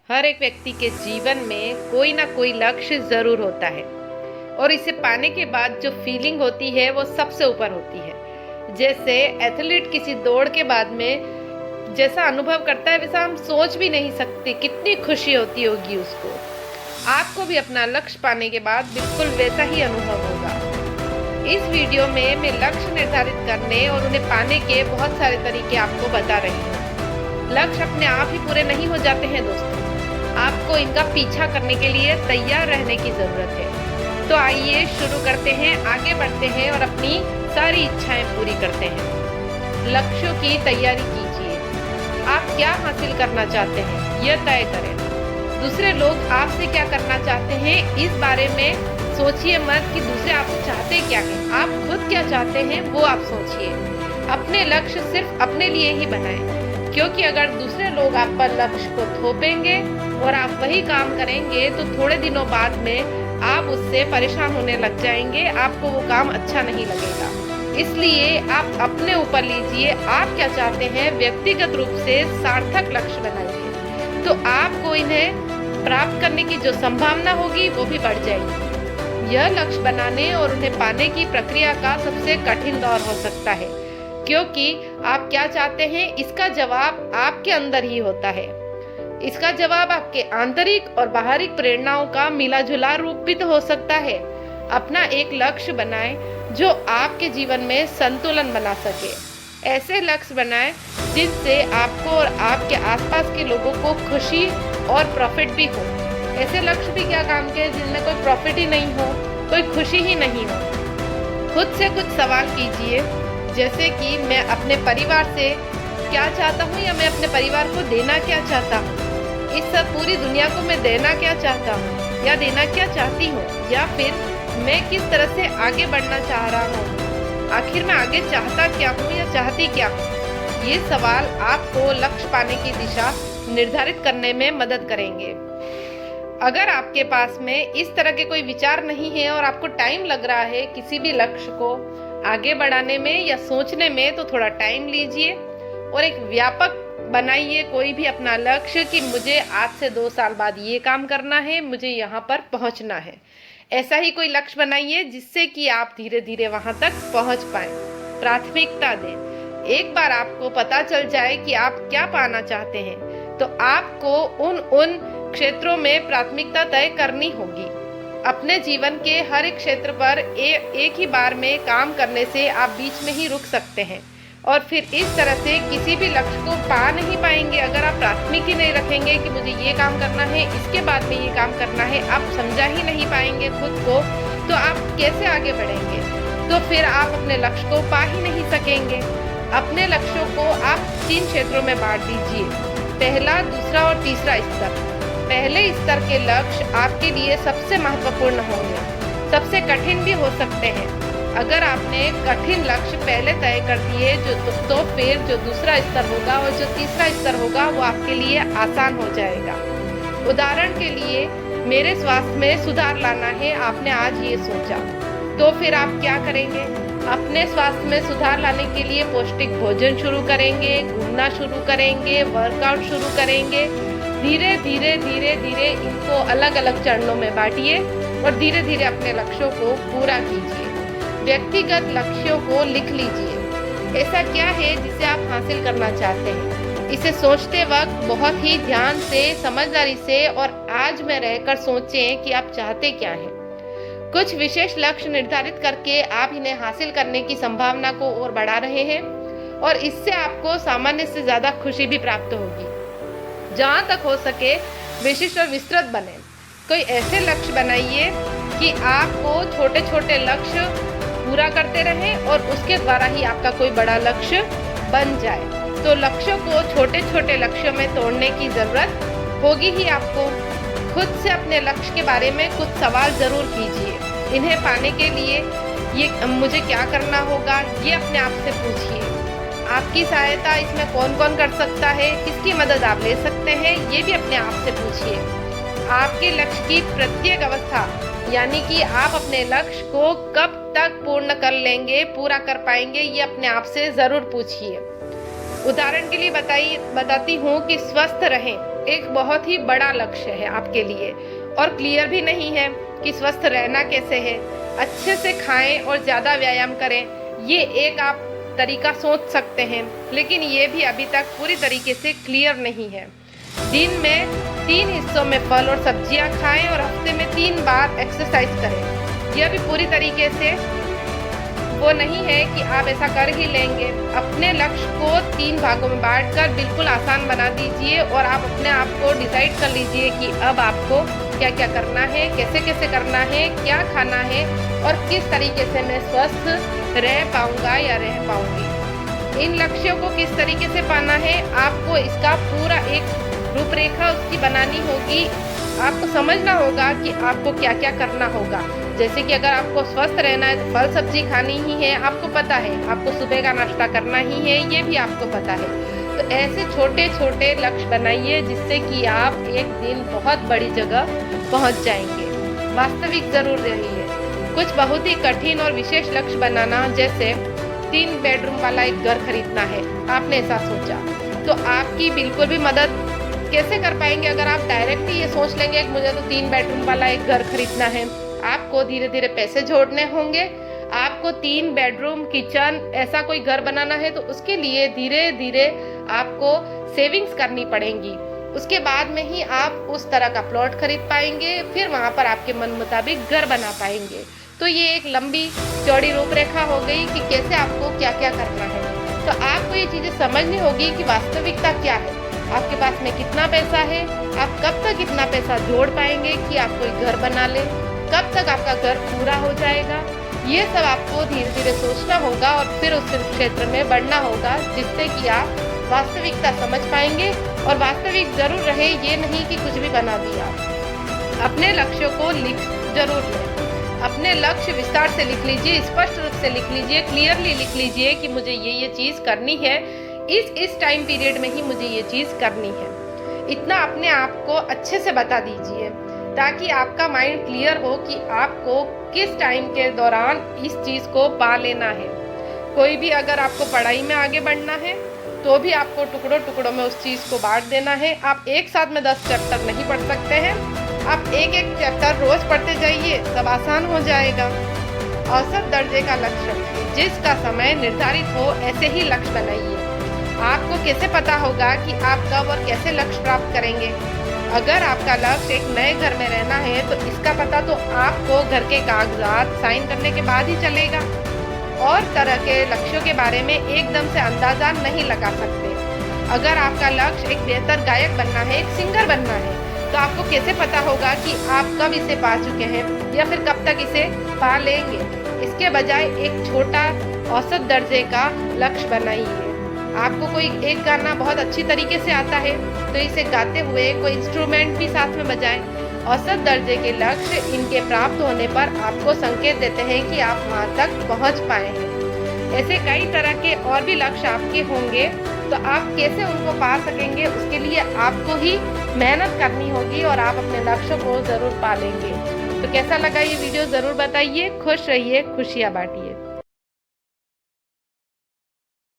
हर एक व्यक्ति के जीवन में कोई ना कोई लक्ष्य जरूर होता है और इसे पाने के बाद जो फीलिंग होती है वो सबसे ऊपर होती है। जैसे एथलीट किसी दौड़ के बाद में जैसा अनुभव करता है वैसा हम सोच भी नहीं सकते कितनी खुशी होती होगी उसको। आपको भी अपना लक्ष्य पाने के बाद बिल्कुल वैसा ही अनुभव होगा। इस वीडियो में मैं लक्ष्य निर्धारित करने और उन्हें पाने के बहुत सारे तरीके आपको बता रही हूँ। लक्ष्य अपने आप ही पूरे नहीं हो जाते हैं दोस्तों, आपको इनका पीछा करने के लिए तैयार रहने की जरूरत है। तो आइए शुरू करते हैं, आगे बढ़ते हैं और अपनी सारी इच्छाएं पूरी करते हैं। लक्ष्यों की तैयारी कीजिए। आप क्या हासिल करना चाहते हैं यह तय करें। दूसरे लोग आपसे क्या करना चाहते हैं इस बारे में सोचिए मत कि दूसरे आपसे चाहते क्या हैं। आप खुद क्या चाहते हैं वो आप सोचिए। अपने लक्ष्य सिर्फ अपने लिए ही बनाएं, क्योंकि अगर दूसरे लोग आप पर लक्ष्य को थोपेंगे और आप वही काम करेंगे तो थोड़े दिनों बाद में आप उससे परेशान होने लग जाएंगे, आपको वो काम अच्छा नहीं लगेगा। इसलिए आप अपने ऊपर लीजिए, आप क्या चाहते हैं व्यक्तिगत रूप से सार्थक लक्ष्य बनाइए, तो आपको इन्हें प्राप्त करने की जो संभावना होगी वो भी बढ़ जाएगी। यह लक्ष्य बनाने और उन्हें पाने की प्रक्रिया का सबसे कठिन दौर हो सकता है, क्योंकि आप क्या चाहते हैं इसका जवाब आपके अंदर ही होता है। इसका जवाब आपके आंतरिक और बाहरी प्रेरणाओं का मिला जुला रूप भी तो हो सकता है। अपना एक लक्ष्य बनाएं जो आपके जीवन में संतुलन बना सके। ऐसे लक्ष्य बनाएं जिससे आपको और आपके आसपास के लोगों को खुशी और प्रॉफिट भी हो। ऐसे लक्ष्य भी क्या काम के जिनमें कोई प्रॉफिट ही नहीं हो, कोई खुशी ही नहीं हो। खुद से कुछ सवाल कीजिए, जैसे कि मैं अपने परिवार से क्या चाहता हूँ या मैं अपने परिवार को देना क्या चाहता हूँ, इस सब पूरी दुनिया को मैं देना क्या चाहता हूँ या देना क्या चाहती हूँ, या फिर मैं किस तरह से आगे बढ़ना चाह रहा हूँ, आखिर मैं आगे चाहता क्या हूँ या चाहती क्या हूँ। ये सवाल आपको लक्ष्य पाने की दिशा निर्धारित करने में मदद करेंगे। अगर आपके पास में इस तरह के कोई विचार नहीं है और आपको टाइम लग रहा है किसी भी लक्ष्य को आगे बढ़ाने में या सोचने में, तो थोड़ा टाइम लीजिए और एक व्यापक बनाइए कोई भी अपना लक्ष्य कि मुझे आज से 2 साल बाद ये काम करना है, मुझे यहाँ पर पहुँचना है। ऐसा ही कोई लक्ष्य बनाइए जिससे कि आप धीरे धीरे वहाँ तक पहुँच पाएं। प्राथमिकता दें। एक बार आपको पता चल जाए कि आप क्या पाना चाहते हैं तो आपको उन क्षेत्रों में प्राथमिकता तय करनी होगी। अपने जीवन के हर एक क्षेत्र पर एक ही बार में काम करने से आप बीच में ही रुक सकते हैं और फिर इस तरह से किसी भी लक्ष्य को पा नहीं पाएंगे। अगर आप प्राथमिक ही नहीं रखेंगे कि मुझे ये काम करना है, इसके बाद में ये काम करना है, आप समझा ही नहीं पाएंगे खुद को, तो आप कैसे आगे बढ़ेंगे। तो फिर आप अपने लक्ष्य को पा ही नहीं सकेंगे। अपने लक्ष्यों को आप 3 क्षेत्रों में बांट दीजिए, पहला, दूसरा और तीसरा स्तर। पहले स्तर के लक्ष्य आपके लिए सबसे महत्वपूर्ण होंगे, सबसे कठिन भी हो सकते हैं। अगर आपने कठिन लक्ष्य पहले तय कर दिए तो फिर जो दूसरा स्तर होगा और जो तीसरा स्तर होगा वो आपके लिए आसान हो जाएगा। उदाहरण के लिए, मेरे स्वास्थ्य में सुधार लाना है, आपने आज ये सोचा, तो फिर आप क्या करेंगे? अपने स्वास्थ्य में सुधार लाने के लिए पौष्टिक भोजन शुरू करेंगे, घूमना शुरू करेंगे, वर्कआउट शुरू करेंगे। धीरे धीरे धीरे धीरे इनको अलग अलग चरणों में बांटिए और धीरे धीरे अपने लक्ष्यों को पूरा कीजिए। व्यक्तिगत लक्ष्यों को लिख लीजिए। ऐसा क्या है जिसे आप हासिल करना चाहते हैं? इसे सोचते वक्त बहुत ही ध्यान से, समझदारी से और आज में रहकर सोचें कि आप चाहते क्या हैं। कुछ विशेष लक्ष्य निर्धारित करके आप इन्हें हासिल करने की संभावना को और बढ़ा रहे हैं और इससे आपको सामान्य से ज्यादा खुशी भी प्राप्त होगी। जहाँ तक हो सके विशिष्ट और विस्तृत बने। कोई ऐसे लक्ष्य बनाइए कि आपको छोटे छोटे लक्ष्य पूरा करते रहें और उसके द्वारा ही आपका कोई बड़ा लक्ष्य बन जाए। तो लक्ष्यों को छोटे छोटे लक्ष्यों में तोड़ने की जरूरत होगी ही आपको। खुद से अपने लक्ष्य के बारे में कुछ सवाल जरूर कीजिए। इन्हें पाने के लिए ये मुझे क्या करना होगा, ये अपने आप से पूछिए। आपकी सहायता इसमें कौन कौन कर सकता है, किसकी मदद आप ले सकते हैं, ये भी अपने आप से पूछिए। आपके लक्ष्य की प्रत्येक अवस्था, यानी कि आप अपने लक्ष्य को कब तक पूर्ण कर लेंगे, पूरा कर पाएंगे, ये अपने आप से जरूर पूछिए। उदाहरण के लिए बताती हूँ कि स्वस्थ रहें। एक बहुत ही बड़ा लक्ष्य है आपके लिए और क्लियर भी नहीं है कि स्वस्थ रहना कैसे है। अच्छे से खाएं और ज़्यादा व्यायाम करें, ये एक आप तरीका सोच सकते हैं, लेकिन ये भी अभी तक पूरी तरीके से क्लियर नहीं है। दिन में 3 हिस्सों में फल और सब्जियां खाएं और हफ्ते में 3 बार एक्सरसाइज करें। यह भी पूरी तरीके से वो नहीं है कि आप ऐसा कर ही लेंगे। अपने लक्ष्य को 3 भागों में बांटकर बिल्कुल आसान बना दीजिए और आप अपने आप को डिसाइड कर लीजिए कि अब आपको क्या क्या करना है, कैसे कैसे करना है, क्या खाना है और किस तरीके से मैं स्वस्थ रह पाऊंगा या रह पाऊंगी। इन लक्ष्यों को किस तरीके से पाना है, आपको इसका पूरा एक रूपरेखा उसकी बनानी होगी। आपको समझना होगा कि आपको क्या क्या करना होगा। जैसे कि अगर आपको स्वस्थ रहना है तो फल सब्जी खानी ही है, आपको पता है। आपको सुबह का नाश्ता करना ही है, ये भी आपको पता है। तो ऐसे छोटे छोटे लक्ष्य बनाइए जिससे कि आप एक दिन बहुत बड़ी जगह पहुंच जाएंगे। वास्तविक जरूर रहिए। कुछ बहुत ही कठिन और विशेष लक्ष्य बनाना, जैसे 3 बेडरूम वाला एक घर खरीदना है, आपने ऐसा सोचा तो आपकी बिल्कुल भी मदद कैसे कर पाएंगे अगर आप डायरेक्ट ही ये सोच लेंगे कि मुझे तो 3 बेडरूम वाला एक घर खरीदना है। आपको धीरे धीरे पैसे जोड़ने होंगे। आपको 3 बेडरूम किचन ऐसा कोई घर बनाना है तो उसके लिए धीरे धीरे आपको सेविंग्स करनी पड़ेंगी। उसके बाद में ही आप उस तरह का प्लॉट खरीद पाएंगे, फिर वहाँ पर आपके मन मुताबिक घर बना पाएंगे। तो ये एक लंबी चौड़ी रूपरेखा हो गई कि कैसे आपको क्या क्या करना है। तो आपको ये चीज़ें समझनी होगी कि वास्तविकता क्या है, आपके पास में कितना पैसा है, आप कब तक इतना पैसा जोड़ पाएंगे कि आप कोई घर बना ले, कब तक आपका घर पूरा हो जाएगा। ये सब आपको धीरे धीरे सोचना होगा और फिर उस क्षेत्र में बढ़ना होगा जिससे कि आप वास्तविकता समझ पाएंगे। और वास्तविक जरूर रहे, ये नहीं कि कुछ भी बना दिया। अपने लक्ष्यों को लिख जरूर लें। अपने लक्ष्य विस्तार से लिख लीजिए, स्पष्ट रूप से लिख लीजिए, क्लियरली लिख लीजिए कि मुझे ये चीज़ करनी है, इस टाइम पीरियड में ही मुझे ये चीज़ करनी है। इतना अपने आप को अच्छे से बता दीजिए ताकि आपका माइंड क्लियर हो कि आपको किस टाइम के दौरान इस चीज़ को पा लेना है। कोई भी अगर आपको पढ़ाई में आगे बढ़ना है तो भी आपको टुकड़ों टुकड़ों में उस चीज़ को बांट देना है। आप एक साथ में 10 चैप्टर नहीं पढ़ सकते हैं। आप एक एक चैप्टर रोज पढ़ते जाइए, सब आसान हो जाएगा। औसत दर्जे का लक्ष्य रखिए, जिसका समय निर्धारित हो ऐसे ही लक्ष्य बनाइए। आपको कैसे पता होगा कि आप कब और कैसे लक्ष्य प्राप्त करेंगे? अगर आपका लक्ष्य एक नए घर में रहना है तो इसका पता तो आपको घर के कागजात साइन करने के बाद ही चलेगा। और तरह के लक्ष्यों के बारे में एकदम से अंदाजा नहीं लगा सकते। अगर आपका लक्ष्य एक बेहतर गायक बनना है, एक सिंगर बनना है, तो आपको कैसे पता होगा कि आप कब इसे पा चुके हैं या फिर कब तक इसे पा लेंगे? इसके बजाय एक छोटा औसत दर्जे का लक्ष्य बनाइए। आपको कोई एक गाना बहुत अच्छी तरीके से आता है तो इसे गाते हुए कोई इंस्ट्रूमेंट भी साथ में बजाएं। औसत दर्जे के लक्ष्य इनके प्राप्त होने पर आपको संकेत देते हैं कि आप वहाँ तक पहुँच पाए हैं। ऐसे कई तरह के और भी लक्ष्य आपके होंगे, तो आप कैसे उनको पा सकेंगे, उसके लिए आपको ही मेहनत करनी होगी और आप अपने लक्ष्य को ज़रूर पा लेंगे। तो कैसा लगा ये वीडियो ज़रूर बताइए। खुश रहिए, खुशियाँ बांटिए।